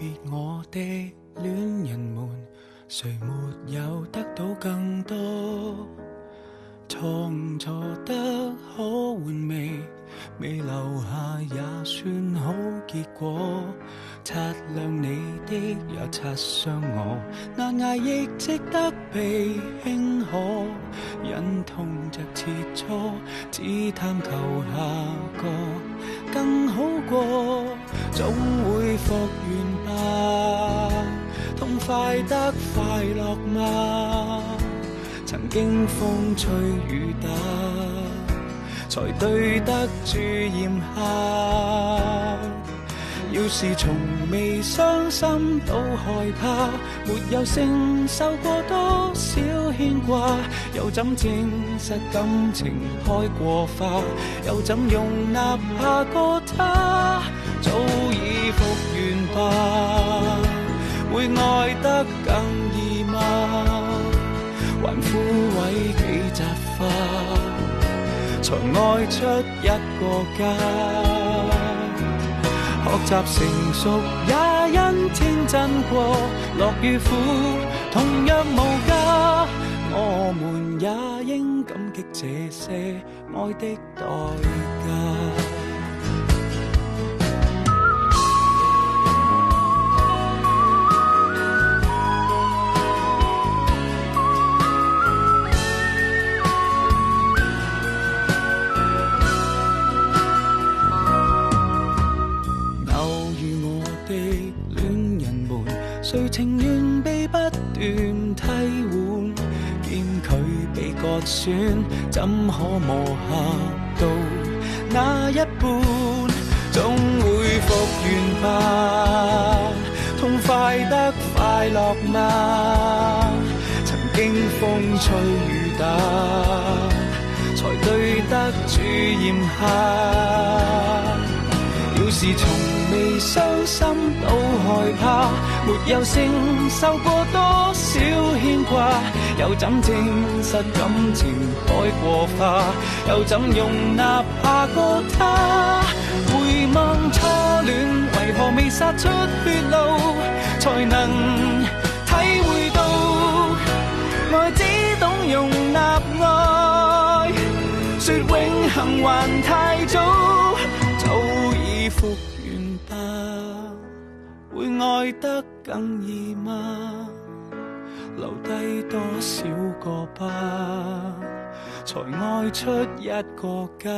別我的戀人們，誰沒有得到更多？錯誤錯得可玩味，未留下也算好結果。擦亮你的也擦傷我，難捱亦值得被輕可。忍痛着切磋，只貪求下個更好過，總會復原吧。痛快得快樂嗎？曾經風吹雨打，才對得住炎夏。要是從未傷心都害怕，沒有承受過多少牽掛，又怎證實感情開過花？又怎容納下個他？早已復原吧，會愛得更易嗎？還枯萎幾扎花，才愛出一個家。學習成熟也因天真過，樂與苦同樣無價。我們也應感激這些愛的代價。誰情願被不斷替換，見佢被割損，怎可磨合到那一半？總會復原吧，痛快得快樂嗎？曾經風吹雨打，才對得住炎夏。要是從未傷心都害怕，沒有承受過多少牽掛，又怎證實感情開過花？又怎容納下個他？回望初戀，為何未殺出血路，才能體會到愛只懂容納愛，說永恆還太早。復原吧，會愛得更易嗎？留低多少個疤，才愛出一個家。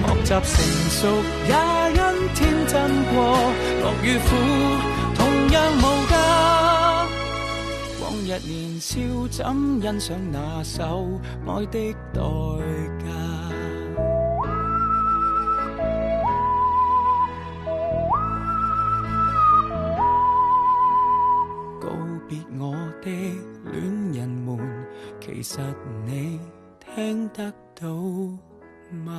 學習成熟也因天真過，樂與苦同樣無價。往日年少怎欣賞那首愛的代價？別我的戀人們，其實你聽得到嗎？